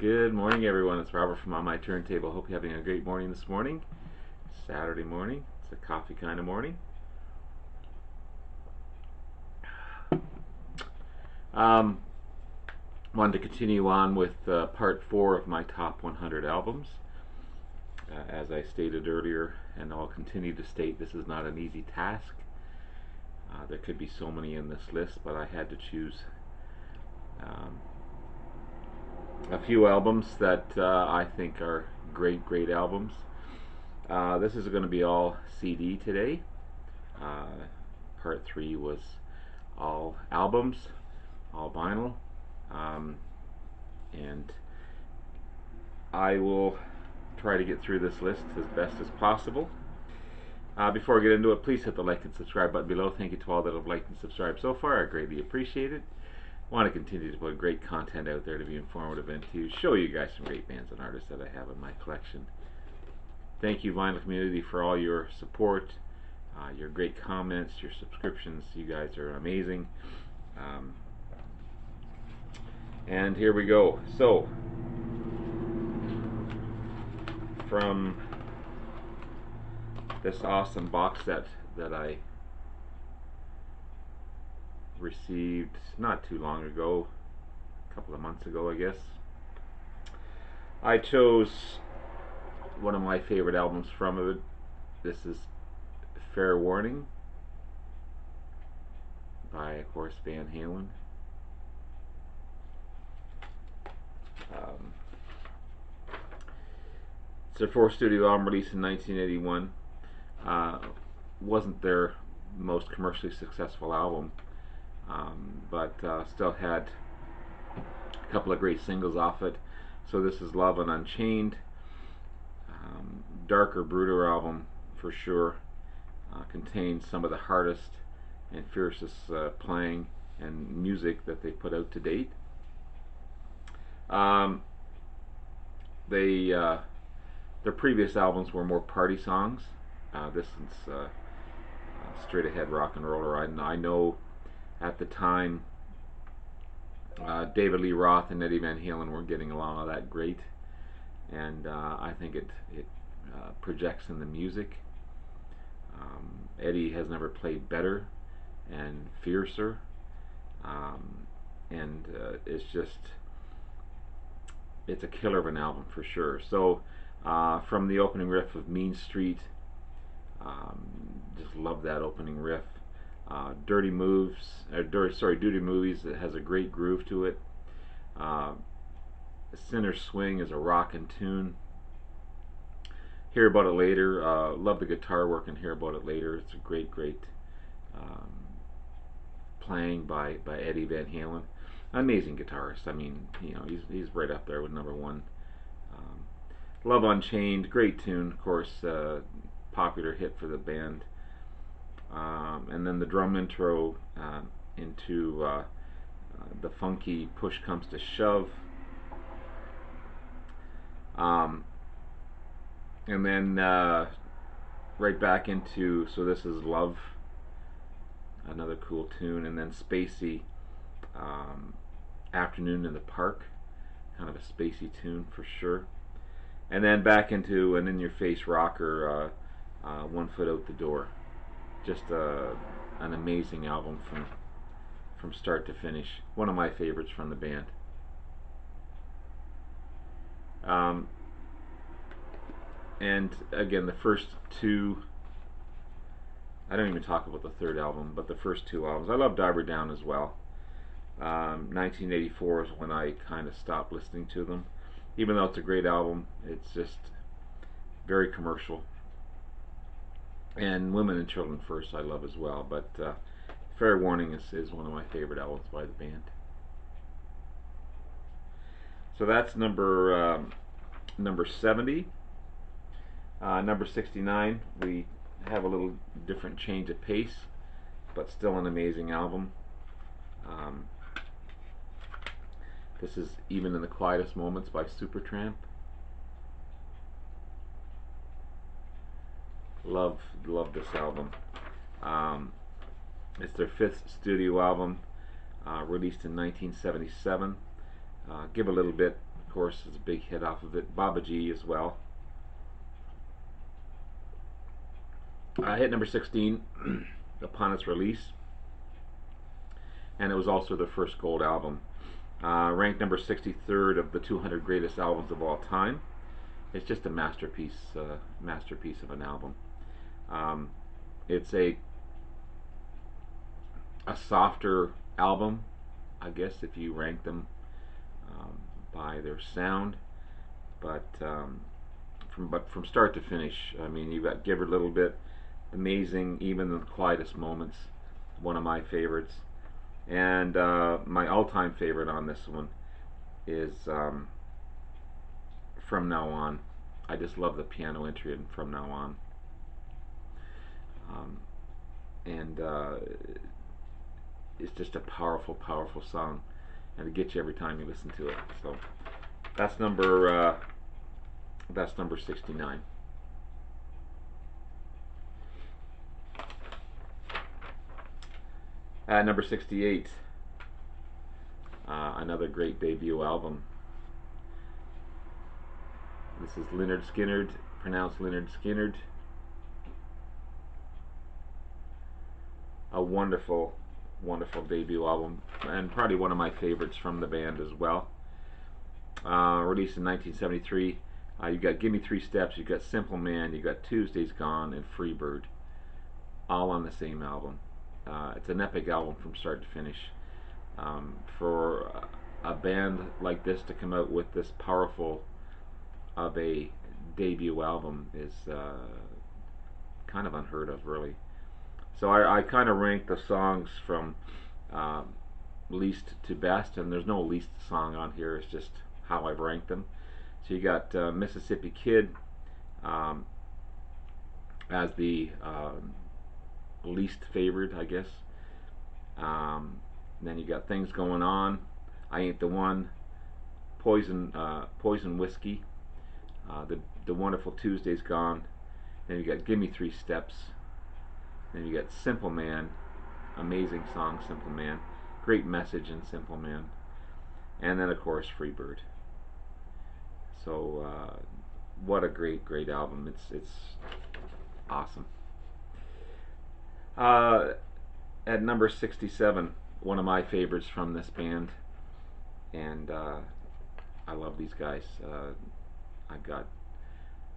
Good morning, everyone. It's Robert from On My Turntable. Hope you're having a great morning this morning. Saturday morning. It's a coffee kind of morning. Wanted to continue on with part 4 of my top 100 albums. As I stated earlier, and I'll continue to state, this is not an easy task. There could be so many in this list, but I had to choose a few albums that I think are great albums. This is going to be all CD today. Part 3 was all albums, all vinyl, and I will try to get through this list as best as possible. Before I get into it, please hit the like and subscribe button below. Thank you to all that have liked and subscribed so far. I greatly appreciate it. I want to continue to put great content out there to be informative and to show you guys some great bands and artists that I have in my collection. Thank you, vinyl community, for all your support, your great comments, your subscriptions. You guys are amazing. And here we go. So, from this awesome box set that I received not too long ago, a couple of months ago I guess, I chose one of my favorite albums from it. This is Fair Warning by, of course, Van Halen. It's their fourth studio album released in 1981. Wasn't their most commercially successful album, but still had a couple of great singles off it. So this is Love and Unchained. Darker, brooder album for sure. Contains some of the hardest and fiercest playing and music that they put out to date. Their previous albums were more party songs. This is straight ahead rock and roller. I know at the time David Lee Roth and Eddie Van Halen weren't getting along all that great, and I think it projects in the music. Eddie has never played better and fiercer, and it's a killer of an album for sure. So from the opening riff of Mean Street, just love that opening riff. Duty Movies, it has a great groove to it. Sinner's Swing is a rockin' tune. Hear About It Later, love the guitar work in Hear About It Later. It's a great playing by Eddie Van Halen. Amazing guitarist. I mean, you know, he's right up there with number one. Love Unchained, great tune, of course, popular hit for the band. And then the drum intro into the funky Push Comes to Shove. And then right back into, so this is Love, another cool tune, and then spacey, Afternoon in the Park, kind of a spacey tune for sure. And then back into an in-your-face rocker, One Foot Out the Door. Just an amazing album from start to finish. One of my favorites from the band. And again, the first two, I don't even talk about the third album, but the first two albums. I love Diver Down as well. 1984 is when I kind of stopped listening to them. Even though it's a great album, it's just very commercial. And Women and Children First I love as well, but Fair Warning is one of my favorite albums by the band. So that's number 70. Number 69, we have a little different change of pace, but still an amazing album. This is Even in the Quietest Moments by Supertramp. Love this album. It's their fifth studio album, released in 1977. Give a little bit, of course, is a big hit off of it. Baba G as well. Hit number 16 upon its release, and it was also their first gold album. Ranked number 63rd of the 200 greatest albums of all time. It's just a masterpiece of an album. It's a softer album, I guess, if you rank them by their sound, but from start to finish, I mean, you've got Give Her a Little Bit, amazing, even in the quietest moments, one of my favorites. And my all-time favorite on this one is From Now On. I just love the piano entry in From Now On. And it's just a powerful, powerful song, and it gets you every time you listen to it. So that's number 69. At number 68, another great debut album. This is Lynyrd Skynyrd, pronounced Lynyrd Skynyrd. A wonderful, wonderful debut album, and probably one of my favorites from the band as well. Released in 1973. You got Gimme 3 Steps, you got Simple Man, you got Tuesday's Gone, and Freebird, all on the same album. It's an epic album from start to finish. For a band like this to come out with this powerful of a debut album is kind of unheard of, really. So I kind of rank the songs from least to best, and there's no least song on here, it's just how I've ranked them. So you got Mississippi Kid as the least favorite, I guess. Then you got Things Going On, I Ain't the One, Poison Whiskey, the Wonderful Tuesday's Gone. Then you got Gimme 3 Steps. Then you got Simple Man, amazing song, Simple Man, great message in Simple Man. And then of course Freebird. So what a great, great album. It's awesome. At number 67, one of my favorites from this band, and I love these guys. I got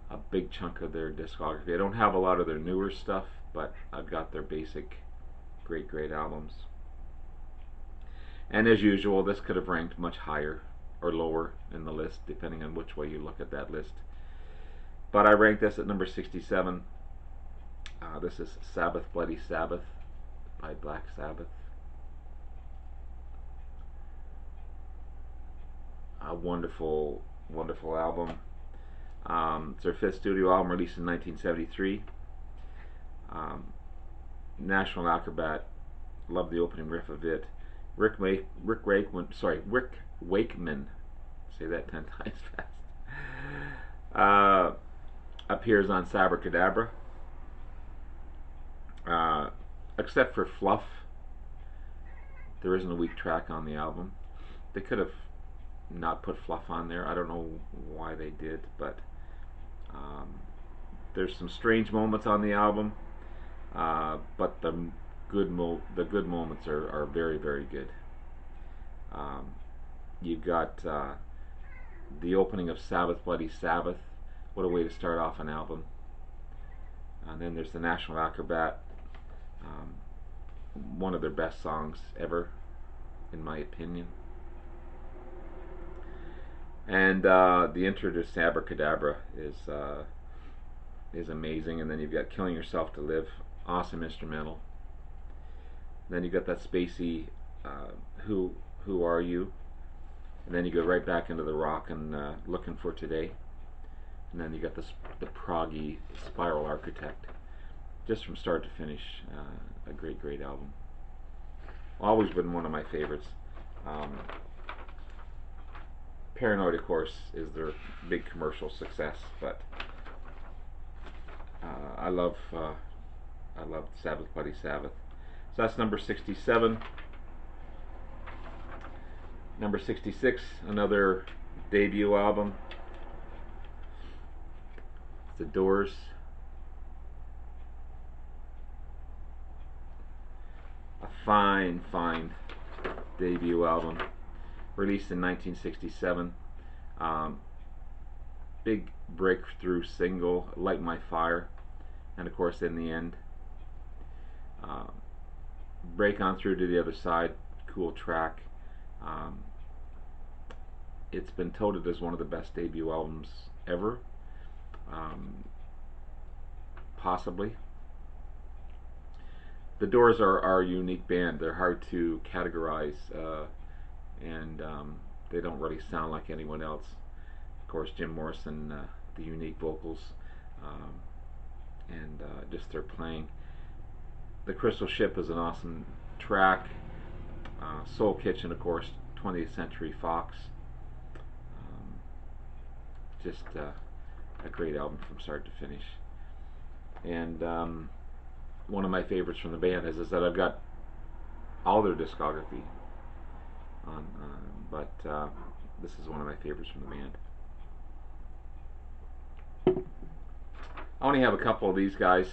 a big chunk of their discography. I don't have a lot of their newer stuff, but I've got their basic great, great albums. And as usual, this could have ranked much higher or lower in the list, depending on which way you look at that list. But I ranked this at number 67. This is Sabbath Bloody Sabbath by Black Sabbath. A wonderful, wonderful album. It's their 5th studio album, released in 1973. National Acrobat, love the opening riff of it. Rick Wakeman, say that 10 times fast, appears on Sabracadabra. Except for Fluff, there isn't a weak track on the album. They could have not put Fluff on there. I don't know why they did, but there's some strange moments on the album, but the good moments are very, very good. You've got the opening of Sabbath Bloody Sabbath. What a way to start off an album. And then there's the National Acrobat, one of their best songs ever, in my opinion. And the intro to Sabracadabra is amazing. And then you've got Killing Yourself to Live, awesome instrumental. Then you got that spacey Who Are You? And then you go right back into the rock and Looking for Today. And then you got the proggy Spiral Architect. Just from start to finish, a great, great album. Always been one of my favorites. Paranoid, of course, is their big commercial success, but I love Sabbath Bloody Sabbath. So that's number 67. Number 66, another debut album. It's The Doors. A fine, fine debut album, released in 1967. Big breakthrough single, Light My Fire, and of course In the End. Break On Through to the Other Side, cool track. It's been touted as one of the best debut albums ever, possibly. The Doors are a unique band. They're hard to categorize, and they don't really sound like anyone else. Of course, Jim Morrison, the unique vocals, and just their playing. The Crystal Ship is an awesome track. Soul Kitchen, of course, 20th Century Fox. Just a great album from start to finish. And one of my favorites from the band is that I've got all their discography on, but this is one of my favorites from the band. I only have a couple of these guys,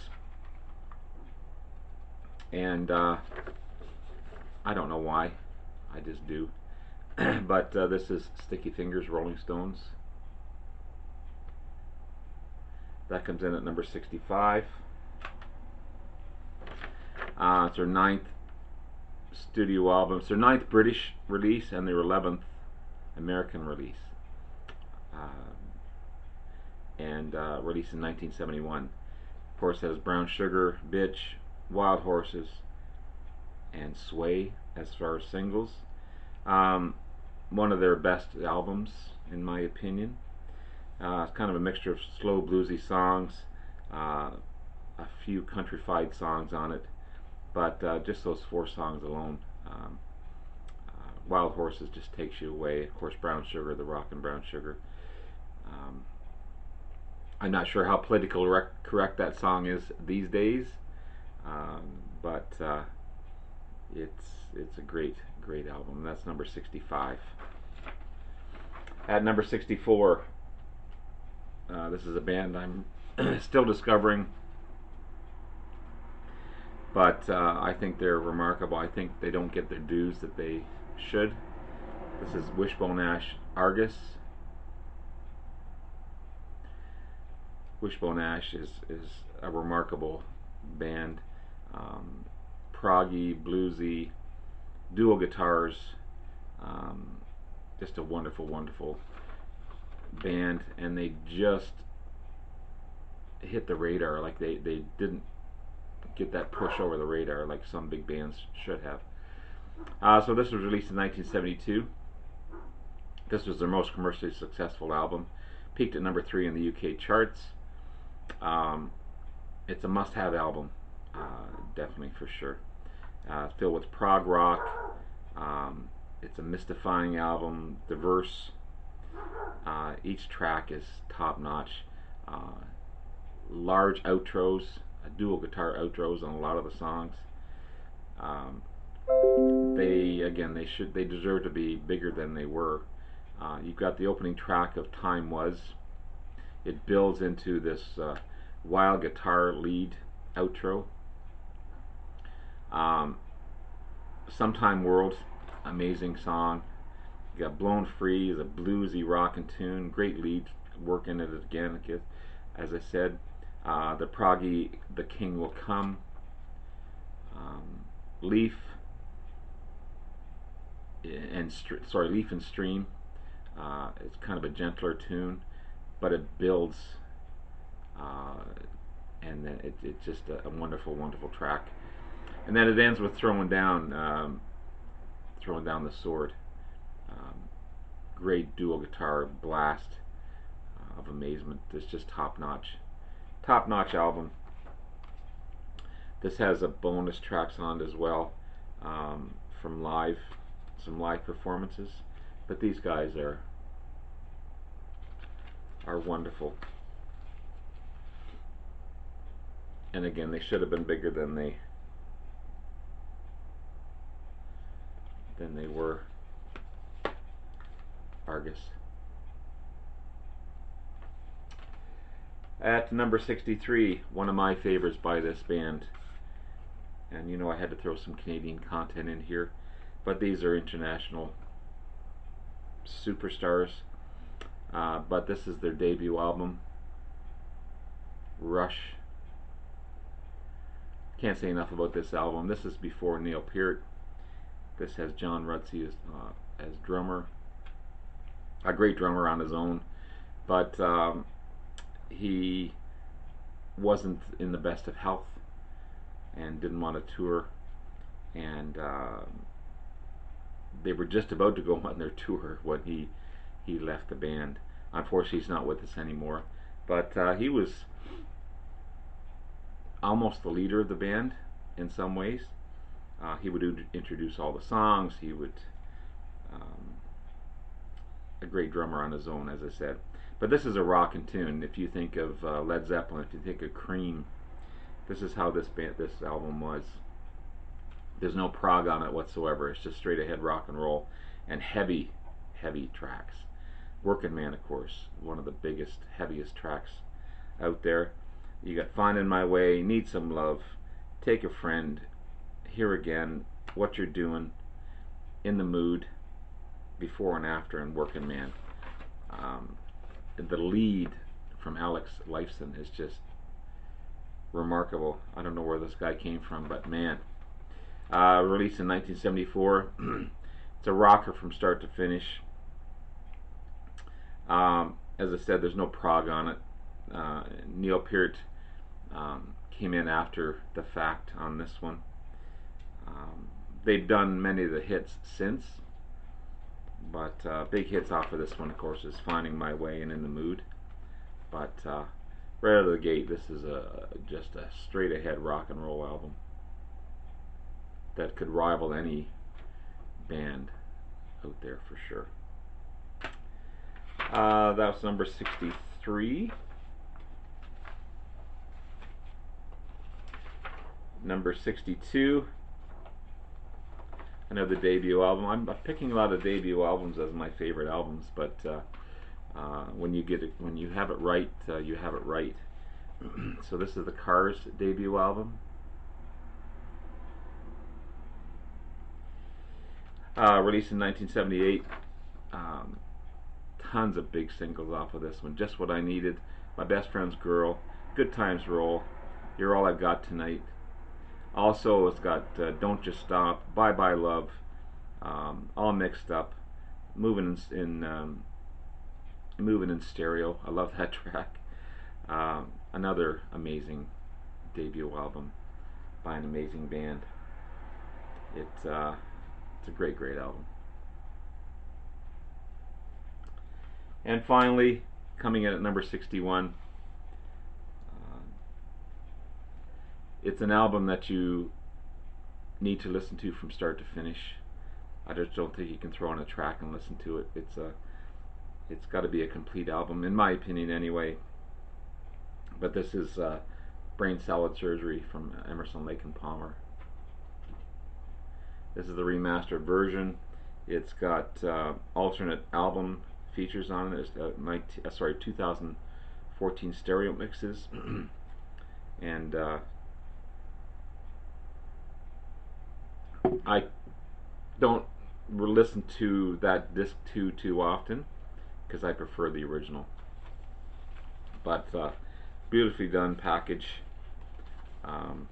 and I don't know why, I just do. But this is Sticky Fingers, Rolling Stones. That comes in at number 65. It's their 9th studio album. It's their 9th British release and their 11th American release. And released in 1971. Of course, it has Brown Sugar, Bitch, Wild Horses, and Sway as far as singles. One of their best albums, in my opinion. It's kind of a mixture of slow bluesy songs, a few countrified songs on it, but just those 4 songs alone. Wild Horses just takes you away. Of course, Brown Sugar, the Rockin' Brown Sugar. I'm not sure how politically correct that song is these days, but it's a great album. That's number 65. At number 64, this is a band I'm still discovering, but I think they're remarkable. I think they don't get their dues that they should. This is Wishbone Ash Argus. Wishbone Ash is a remarkable band. Proggy, bluesy, dual guitars. Just a wonderful, wonderful band, and they just hit the radar. Like they didn't get that push over the radar like some big bands should have. So this was released in 1972. This was their most commercially successful album. Peaked at number 3 in the UK charts. It's a must-have album, definitely, for sure. It's filled with prog rock. It's a mystifying album, diverse. Each track is top-notch. Large outros, dual guitar outros on a lot of the songs. They deserve to be bigger than they were. You've got the opening track of Time Was. It builds into this wild guitar lead outro. Sometime World, amazing song. You got Blown Free, is a bluesy rockin' tune, great lead work in it again. As I said, the proggy The King Will Come. Leaf and Stream. It's kind of a gentler tune, but it builds, and then it's just a wonderful, wonderful track. And then it ends with Throwing Down the Sword. Great dual guitar blast of amazement. It's just top-notch album. This has a bonus tracks on it as well, from some live performances. But these guys are wonderful. And again, they should have been bigger than they were. Argus. At number 63, one of my favorites by this band, and you know I had to throw some Canadian content in here, but these are international superstars. But this is their debut album, Rush. Can't say enough about this album. This is before Neil Peart. This has John Rutsey as drummer, a great drummer on his own, but he wasn't in the best of health and didn't want to tour, and they were just about to go on their tour when he left the band. Unfortunately, he's not with us anymore, but he was almost the leader of the band in some ways. He would introduce all the songs. He would a great drummer on his own, as I said. But this is a rockin' tune. If you think of Led Zeppelin, if you think of Cream, this is how this album was. There's no prog on it whatsoever. It's just straight ahead rock and roll and heavy, heavy tracks. Working Man, of course, one of the biggest, heaviest tracks out there. You got Finding My Way, Need Some Love, Take a Friend, Here Again, What You're Doing, In the Mood, Before and After, and Working Man. The lead from Alex Lifeson is just remarkable. I don't know where this guy came from, but man. Released in 1974. It's a rocker from start to finish. As I said, there's no prog on it. Neil Peart came in after the fact on this one. They've done many of the hits since, but big hits off of this one, of course, is Finding My Way and In the Mood. But right out of the gate, this is just a straight ahead rock and roll album that could rival any band out there for sure. That was number 63. Number 62, another debut album. I'm picking a lot of debut albums as my favorite albums, but when you have it right, you have it right. So this is the Cars debut album. Released in 1978. Tons of big singles off of this one. Just What I Needed, My Best Friend's Girl, Good Times Roll, You're All I've Got Tonight. Also, it's got Don't Just Stop, Bye Bye Love, All Mixed Up, Moving in Stereo. I love that track. Another amazing debut album by an amazing band. It's a great, great album. And finally, coming in at number 61, it's an album that you need to listen to from start to finish. I just don't think you can throw on a track and listen to it. It's got to be a complete album, in my opinion, anyway. But this is Brain Salad Surgery from Emerson, Lake and Palmer. This is the remastered version. It's got alternate album features on it. There's 2014 stereo mixes, and I don't listen to that disc too often because I prefer the original. But beautifully done package, and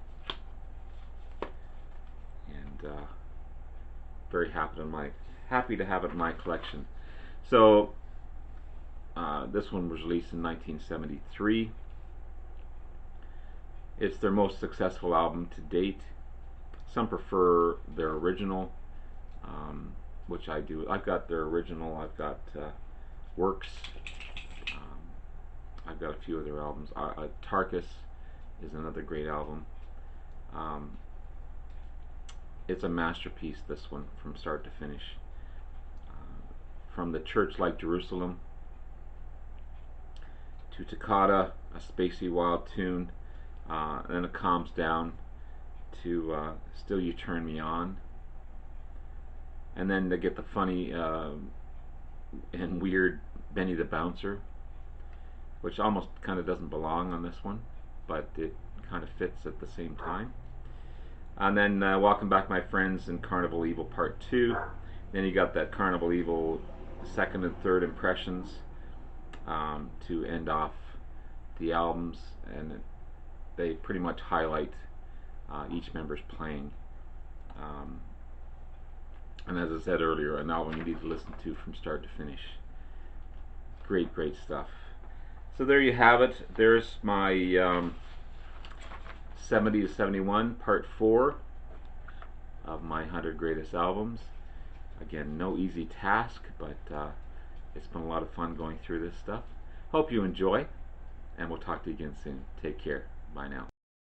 very happy to have it in my collection. So this one was released in 1973. It's their most successful album to date. Some prefer their original, which I do. I've got their original. I've got Works. I've got a few of their albums. Tarkus is another great album. It's a masterpiece, this one, from start to finish. From the Church Like Jerusalem to Toccata, a spacey wild tune, and then it calms down to Still You Turn Me On, and then they get the funny and weird Benny the Bouncer, which almost kind of doesn't belong on this one, but it kind of fits at the same time. And then Welcome Back My Friends and Carnival Evil Part 2. Then you got that Carnival Evil second and third impressions to end off the albums, and they pretty much highlight each member's playing. And as I said earlier, an album you need to listen to from start to finish. Great, great stuff. So there you have it. There's my 70 to 71 Part 4 of my 100 greatest albums. Again, no easy task, but it's been a lot of fun going through this stuff. Hope you enjoy, and we'll talk to you again soon. Take care. Bye now.